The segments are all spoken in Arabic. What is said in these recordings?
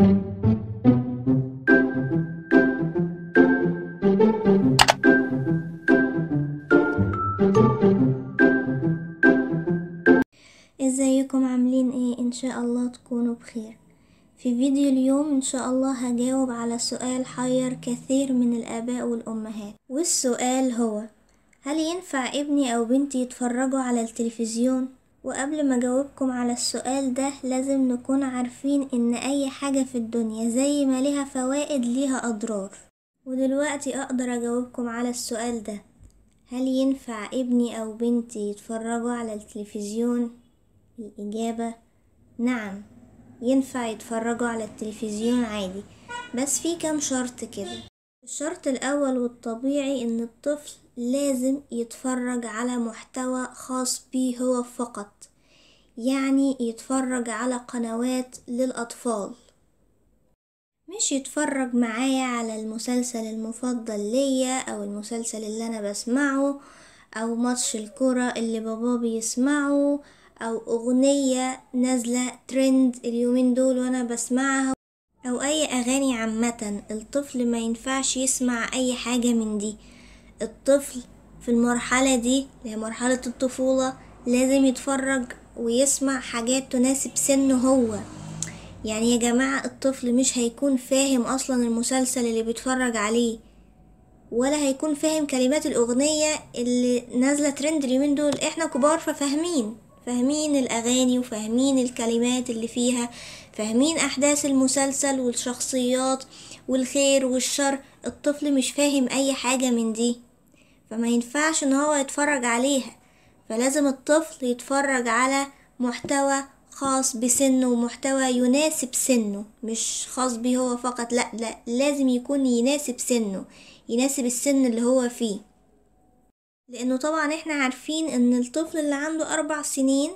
ازيكم عاملين ايه؟ ان شاء الله تكونوا بخير. في فيديو اليوم ان شاء الله هجاوب على سؤال حير كثير من الاباء والامهات، والسؤال هو: هل ينفع ابني او بنتي يتفرجوا على التلفزيون؟ وقبل ما اجاوبكم على السؤال ده لازم نكون عارفين ان اي حاجة في الدنيا زي ما ليها فوائد ليها اضرار. ودلوقتي اقدر اجاوبكم على السؤال ده: هل ينفع ابني او بنتي يتفرجوا على التلفزيون؟ الإجابة نعم، ينفع يتفرجوا على التلفزيون عادي، بس في كام شرط كده. الشرط الأول والطبيعي إن الطفل لازم يتفرج على محتوى خاص بيه هو فقط، يعني يتفرج على قنوات للأطفال، مش يتفرج معايا على المسلسل المفضل ليا أو المسلسل اللي أنا بسمعه أو ماتش الكرة اللي بابا بيسمعه أو أغنية نازلة ترند اليومين دول وأنا بسمعها أو أي أغاني عامة. الطفل ما ينفعش يسمع أي حاجة من دي. الطفل في المرحلة دي اللي هي مرحلة الطفولة لازم يتفرج ويسمع حاجات تناسب سنه هو. يعني يا جماعة الطفل مش هيكون فاهم أصلا المسلسل اللي بيتفرج عليه، ولا هيكون فاهم كلمات الأغنية اللي نازلة ترند اليومين دول. احنا كبار فاهمين الأغاني وفاهمين الكلمات اللي فيها، فاهمين أحداث المسلسل والشخصيات والخير والشر. الطفل مش فاهم أي حاجة من دي، فما ينفعش ان هو يتفرج عليها. فلازم الطفل يتفرج على محتوى خاص بسنه ومحتوى يناسب سنه، مش خاص بيه هو فقط، لا لازم يكون يناسب سنه، يناسب السن اللي هو فيه. لانه طبعا احنا عارفين ان الطفل اللي عنده 4 سنين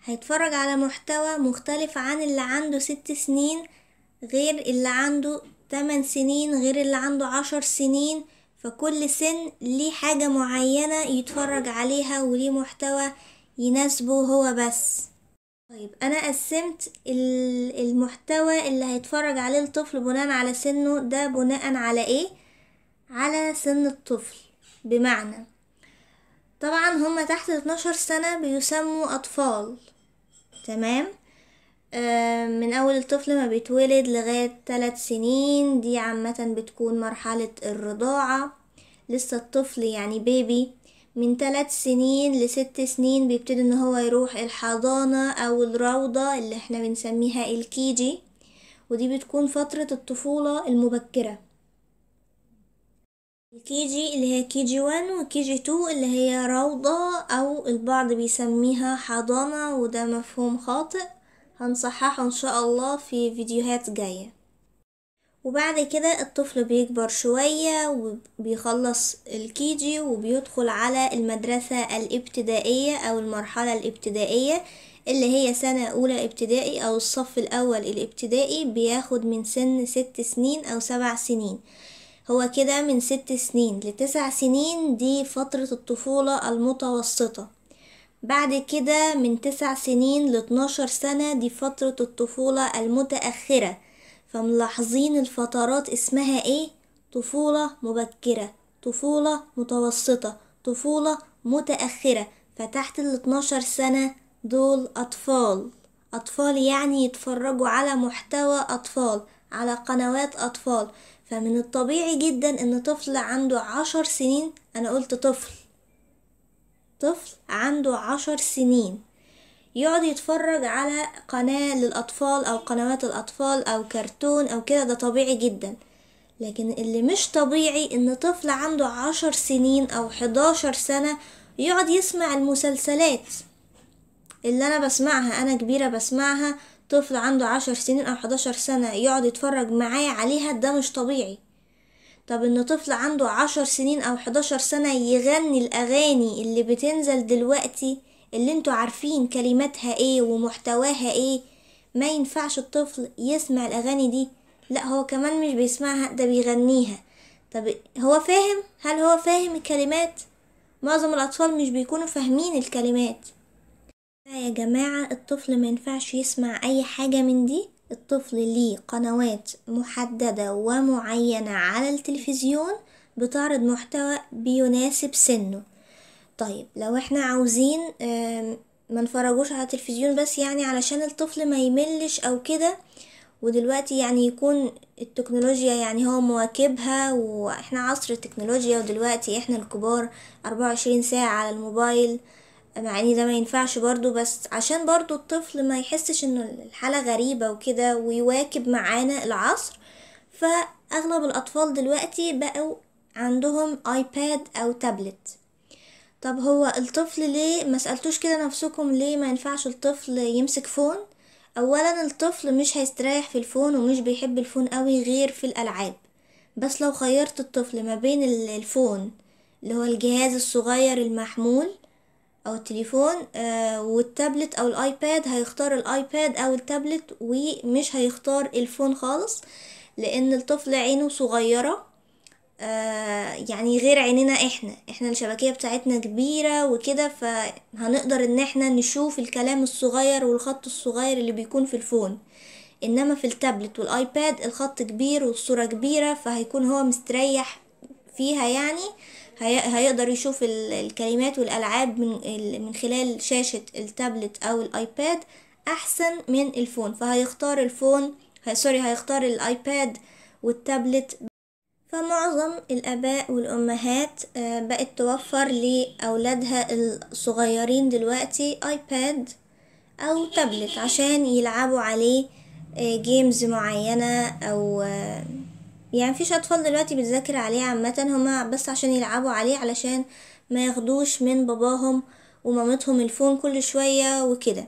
هيتفرج على محتوى مختلف عن اللي عنده 6 سنين، غير اللي عنده 8 سنين، غير اللي عنده 10 سنين. فكل سن ليه حاجة معينة يتفرج عليها وليه محتوى يناسبه هو بس. طيب أنا قسمت المحتوى اللي هيتفرج عليه الطفل بناء على سنه ده. بناء على ايه؟ على سن الطفل. بمعنى طبعا هما تحت 12 سنة بيسموا أطفال، تمام؟ من أول الطفل ما بيتولد لغاية 3 سنين دي عامة بتكون مرحلة الرضاعة. لسه الطفل يعني بيبي. من 3 سنين ل6 سنين بيبتدي ان هو يروح الحضانة او الروضة اللي احنا بنسميها الكيجي، ودي بتكون فترة الطفولة المبكرة. الكيجي اللي هي كيجي 1 وكيجي 2 اللي هي روضة او البعض بيسميها حضانة، وده مفهوم خاطئ هنصححه ان شاء الله في فيديوهات جاية. وبعد كده الطفل بيكبر شوية وبيخلص الكيجي وبيدخل على المدرسة الابتدائية او المرحلة الابتدائية اللي هي سنة اولى ابتدائي او الصف الاول الابتدائي. بياخد من سن 6 سنين او 7 سنين. هو كده من 6 سنين ل9 سنين دي فترة الطفولة المتوسطة. بعد كده من 9 سنين ل12 سنة دي فترة الطفولة المتأخرة. فملاحظين الفترات اسمها ايه؟ طفولة مبكرة، طفولة متوسطة، طفولة متأخرة. فتحت 12 سنة دول أطفال يعني يتفرجوا على محتوى أطفال، على قنوات أطفال. فمن الطبيعي جدا ان طفل عنده 10 سنين، انا قلت طفل عنده 10 سنين يقعد يتفرج على قناة للأطفال أو قنوات الأطفال أو كرتون أو كده، ده طبيعي جدا. لكن اللي مش طبيعي إن طفل عنده 10 سنين أو 11 سنة يقعد يسمع المسلسلات اللي أنا بسمعها، أنا كبيرة بسمعها. طفل عنده 10 سنين أو 11 سنة يقعد يتفرج معايا عليها، ده مش طبيعي. طب إن طفل عنده 10 سنين أو 11 سنة يغني الأغاني اللي بتنزل دلوقتي اللي انتوا عارفين كلماتها ايه ومحتواها ايه، ما ينفعش الطفل يسمع الأغاني دي. لا، هو كمان مش بيسمعها، ده بيغنيها. طب هو فاهم؟ هل هو فاهم الكلمات؟ معظم الأطفال مش بيكونوا فاهمين الكلمات. لا يا جماعة، الطفل ما ينفعش يسمع أي حاجة من دي الطفل ليه قنوات محددة ومعينة على التلفزيون بتعرض محتوى بيناسب سنه. طيب لو احنا عاوزين ما نفرجوش على التلفزيون بس، يعني علشان الطفل ما يملش او كده، ودلوقتي يعني يكون التكنولوجيا يعني هو مواكبها، واحنا عصر التكنولوجيا، ودلوقتي احنا الكبار 24 ساعة على الموبايل، مع ان ده ما ينفعش برضو، بس عشان برضو الطفل ما يحسش انه الحالة غريبة وكده ويواكب معانا العصر. فاغلب الاطفال دلوقتي بقوا عندهم ايباد او تابلت. طب هو الطفل ليه ما سألتوش كده نفسكم ليه ما ينفعش الطفل يمسك فون؟ اولا الطفل مش هيستريح في الفون ومش بيحب الفون قوي غير في الالعاب. بس لو خيرت الطفل ما بين الفون اللي هو الجهاز الصغير المحمول او التليفون والتابلت او الايباد، هيختار الايباد او التابلت ومش هيختار الفون خالص، لان الطفل عينه صغيرة يعني غير عيننا احنا الشبكية بتاعتنا كبيرة وكده، فهنقدر ان احنا نشوف الكلام الصغير والخط الصغير اللي بيكون في الفون. انما في التابلت والايباد الخط كبير والصورة كبيرة، فهيكون هو مستريح فيها يعني. هيقدر يشوف الكلمات والالعاب من خلال شاشة التابلت او الايباد احسن من الفون، فهيختار الفون هيختار الايباد والتابلت. فمعظم الآباء والأمهات بقت توفر لأولادها الصغيرين دلوقتي آيباد أو تابلت عشان يلعبوا عليه جيمز معينة، أو يعني مفيش أطفال دلوقتي بتذاكر عليه عامة، هما بس عشان يلعبوا عليه، علشان ما ياخدوش من باباهم ومامتهم الفون كل شوية وكده.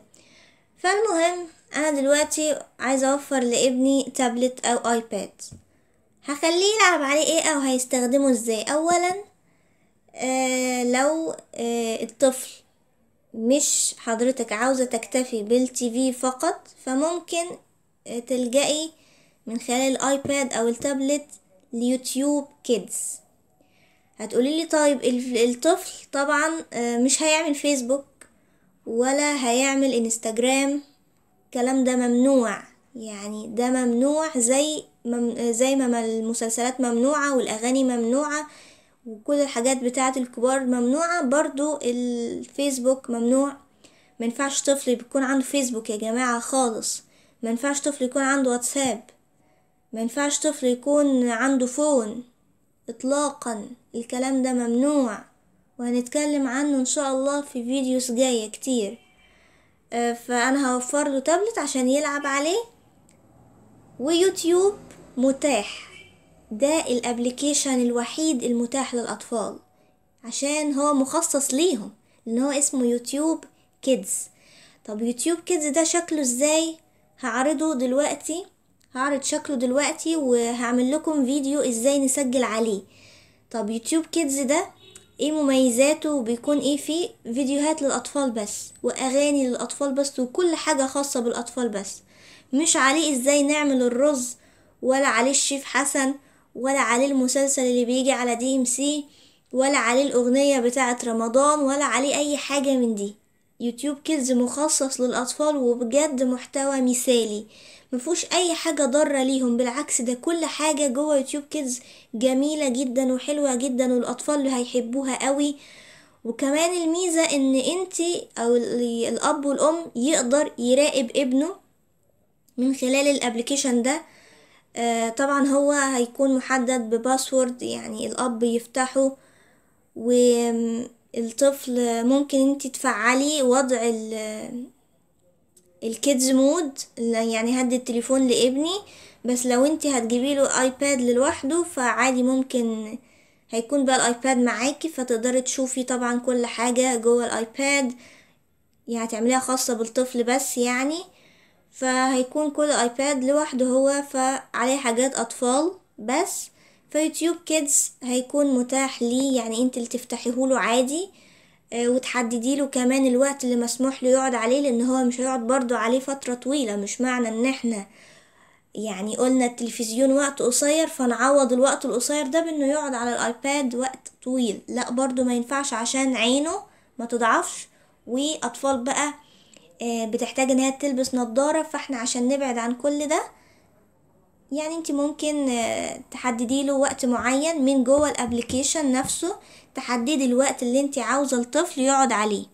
فالمهم أنا دلوقتي عايزة أوفر لابني تابلت أو آيباد. هخليه يلعب عليه ايه او هيستخدمه ازاي؟ اولا لو الطفل مش حضرتك عاوزة تكتفي بالتي في فقط، فممكن تلجئي من خلال الايباد او التابلت ليوتيوب كيدز. هتقولي لي طيب الطفل طبعا مش هيعمل فيسبوك ولا هيعمل انستجرام، الكلام ده ممنوع، يعني ده ممنوع زي ما المسلسلات ممنوعة والأغاني ممنوعة وكل الحاجات بتاعة الكبار ممنوعة، برضو الفيسبوك ممنوع. منفعش طفل يكون عنده فيسبوك يا جماعة خالص، منفعش طفل يكون عنده واتساب، منفعش طفل يكون عنده فون اطلاقا، الكلام ده ممنوع، وهنتكلم عنه ان شاء الله في فيديوز جاية كتير. فانا هوفر له تابلت عشان يلعب عليه، ويوتيوب متاح، ده الابليكيشن الوحيد المتاح للاطفال عشان هو مخصص ليهم، لان هو اسمه يوتيوب كيدز. طب يوتيوب كيدز ده شكله ازاي؟ هعرض شكله دلوقتي وهعمل لكم فيديو ازاي نسجل عليه. طب يوتيوب كيدز ده ايه مميزاته؟ وبيكون ايه فيه؟ فيديوهات للاطفال بس واغاني للاطفال بس وكل حاجة خاصة بالاطفال بس، مش عليه ازاي نعمل الرز، ولا عليه الشيف حسن، ولا عليه المسلسل اللي بيجي على دي ام سي، ولا عليه الاغنية بتاعة رمضان، ولا عليه اي حاجة من دي. يوتيوب كيدز مخصص للاطفال وبجد محتوى مثالي، مفيهوش اي حاجة ضارة ليهم، بالعكس ده كل حاجة جوه يوتيوب كيدز جميلة جدا وحلوة جدا والاطفال اللي هيحبوها قوي. وكمان الميزة ان انتي او الاب والام يقدر يراقب ابنه من خلال الابليكيشن ده. طبعا هو هيكون محدد بباسورد، يعني الاب يفتحه، والطفل ممكن انتي تفعلي وضع الكيدز مود، يعني هدي التليفون لابني، بس لو انتي هتجيبي له ايباد لوحده فعادي ممكن هيكون بقى الايباد معاكي، فتقدري تشوفي طبعا كل حاجة جوه الايباد، يعني تعمليها خاصة بالطفل بس يعني. فهيكون كل ايباد لوحده هو فعليه حاجات اطفال بس. فيوتيوب كيدز هيكون متاح ليه، يعني انت اللي تفتحيهوله عادي، وتحددي له كمان الوقت اللي مسموح له يقعد عليه، لان هو مش هيقعد برضو عليه فترة طويلة. مش معنى ان احنا يعني قلنا التلفزيون وقت قصير فنعوض الوقت القصير ده بانه يقعد على الايباد وقت طويل، لا برضو ما ينفعش عشان عينه ما تضعفش. واطفال بقى بتحتاج ان هي تلبس نظارة، فاحنا عشان نبعد عن كل ده يعني انت ممكن تحددي له وقت معين من جوه الابليكيشن نفسه، تحددي الوقت اللي انت عاوزة الطفل يقعد عليه.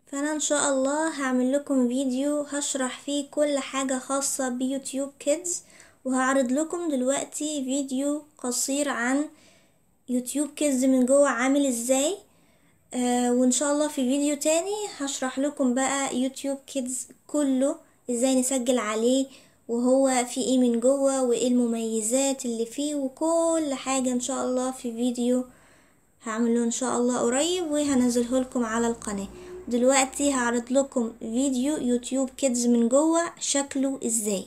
فانا ان شاء الله هعمل لكم فيديو هشرح فيه كل حاجة خاصة بيوتيوب كيدز، وهعرض لكم دلوقتي فيديو قصير عن يوتيوب كيدز من جوه عامل ازاي. وان شاء الله في فيديو تاني هشرح لكم بقى يوتيوب كيدز كله ازاي نسجل عليه، وهو في ايه من جوه وايه المميزات اللي فيه وكل حاجة ان شاء الله في فيديو هعمله ان شاء الله قريب وهنزله لكم على القناة. دلوقتي هعرض لكم فيديو يوتيوب كيدز من جوه شكله ازاي.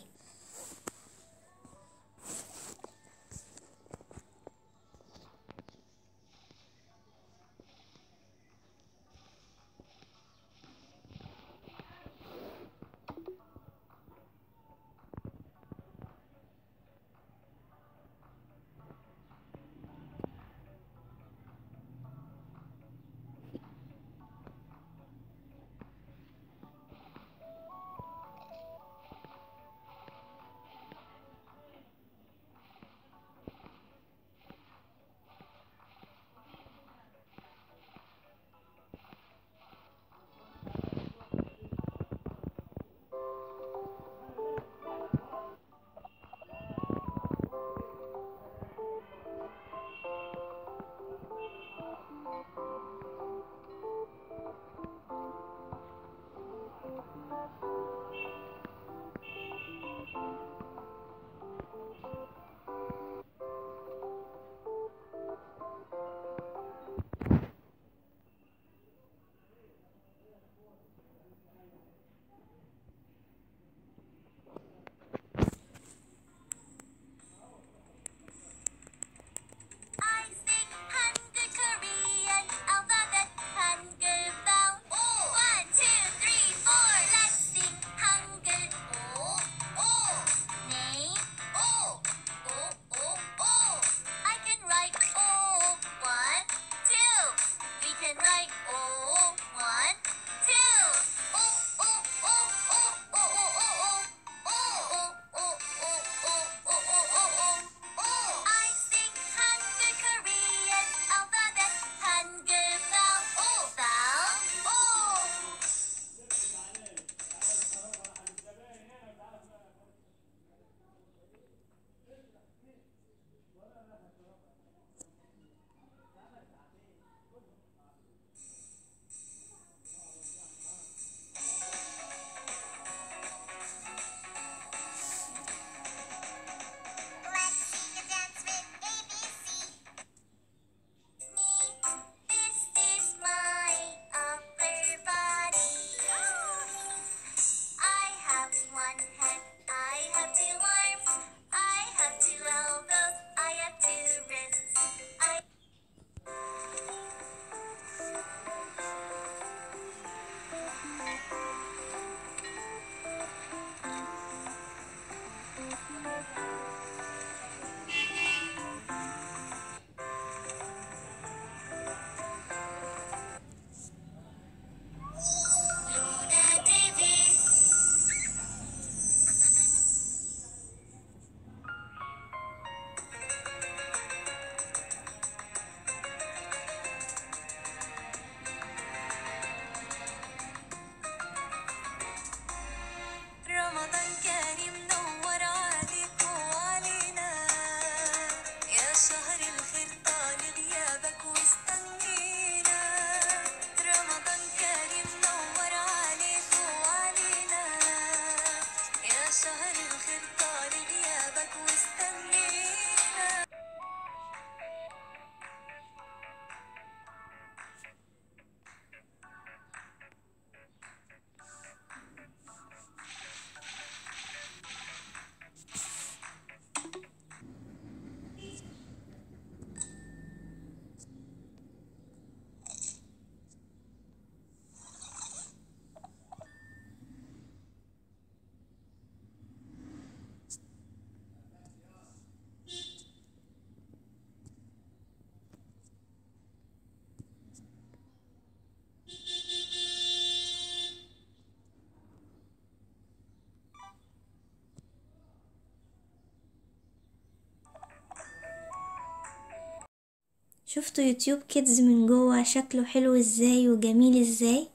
شفتوا يوتيوب كيدز من جوه شكله حلو ازاي وجميل ازاي؟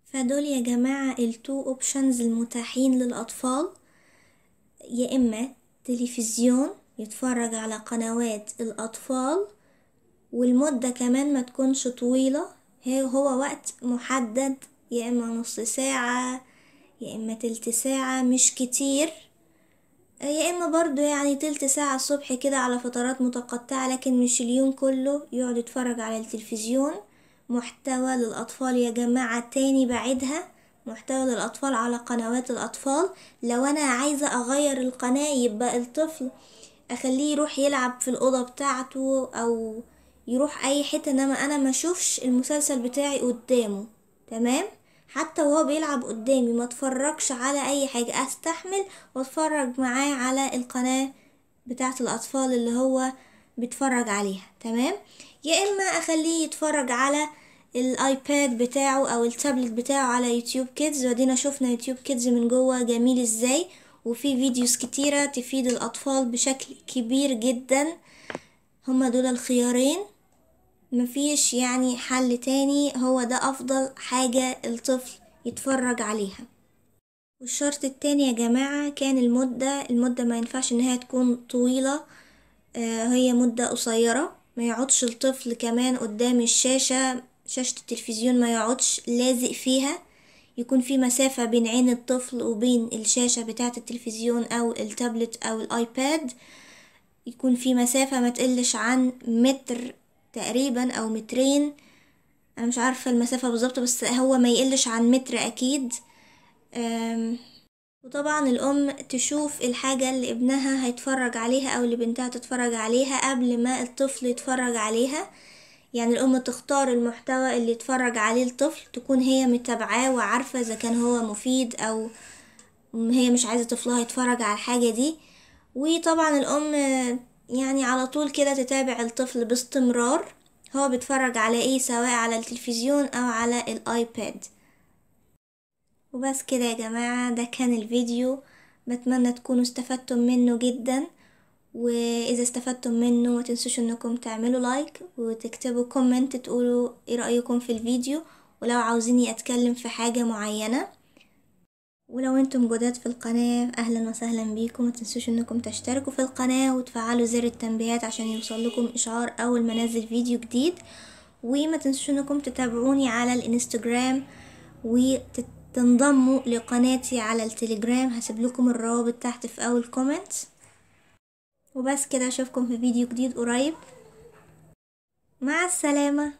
فدول يا جماعة التو اوبشنز المتاحين للأطفال، يا إما تلفزيون يتفرج على قنوات الأطفال، والمدة كمان ما تكونش طويلة، هو وقت محدد، يا إما نص ساعة يا إما تلت ساعة، مش كتير، يا إما برضو يعني تلت ساعة الصبح كده على فترات متقطعة، لكن مش اليوم كله يقعد يتفرج على التلفزيون. محتوى للأطفال يا جماعة تاني بعدها، محتوى للأطفال على قنوات الأطفال. لو أنا عايزة أغير القناة يبقى الطفل أخليه يروح يلعب في الأوضة بتاعته أو يروح أي حتة، إنما أنا ما أشوفش المسلسل بتاعي قدامه، تمام؟ حتى وهو بيلعب قدامي ما اتفرجش على اي حاجة، استحمل واتفرج معاه على القناة بتاعة الاطفال اللي هو بيتفرج عليها، تمام؟ يا اما اخليه يتفرج على الايباد بتاعه او التابلت بتاعه على يوتيوب كيدز، ودينا شفنا يوتيوب كيدز من جوه جميل ازاي، وفي فيديوز كتيرة تفيد الاطفال بشكل كبير جدا. هما دول الخيارين، مفيش يعني حل تاني، هو ده افضل حاجة الطفل يتفرج عليها. والشرط التاني يا جماعة كان المدة ما ينفعش انها تكون طويلة، هي مدة قصيرة، ما يقعدش الطفل كمان قدام شاشة التلفزيون، ما يقعدش لازق فيها، يكون في مسافة بين عين الطفل وبين الشاشة بتاعة التلفزيون او التابلت او الايباد، يكون في مسافة ما تقلش عن متر تقريبا او مترين، انا مش عارفة المسافة بالظبط بس هو ما يقلش عن متر اكيد. وطبعا الام تشوف الحاجة اللي ابنها هيتفرج عليها او اللي بنتها تتفرج عليها قبل ما الطفل يتفرج عليها، يعني الام تختار المحتوى اللي يتفرج عليه الطفل، تكون هي متابعاه وعارفة اذا كان هو مفيد او هي مش عايزة طفلها يتفرج على الحاجة دي. وطبعا الام يعني على طول كده تتابع الطفل باستمرار هو بيتفرج على ايه، سواء على التلفزيون او على الايباد. وبس كده يا جماعة، ده كان الفيديو، بتمنى تكونوا استفدتم منه جدا، واذا استفدتم منه ما تنسوش انكم تعملوا لايك وتكتبوا كومنت تقولوا ايه رأيكم في الفيديو، ولو عاوزيني اتكلم في حاجة معينة. ولو انتم جداد في القناة اهلا وسهلا بيكم، ما تنسوش انكم تشتركوا في القناة وتفعلوا زر التنبيهات عشان يوصل لكم اشعار اول ما انزل فيديو جديد. وما تنسوش انكم تتابعوني على الانستجرام وتنضموا لقناتي على التليجرام، هسيب لكم الروابط تحت في اول كومنت. وبس كده، اشوفكم في فيديو جديد قريب، مع السلامة.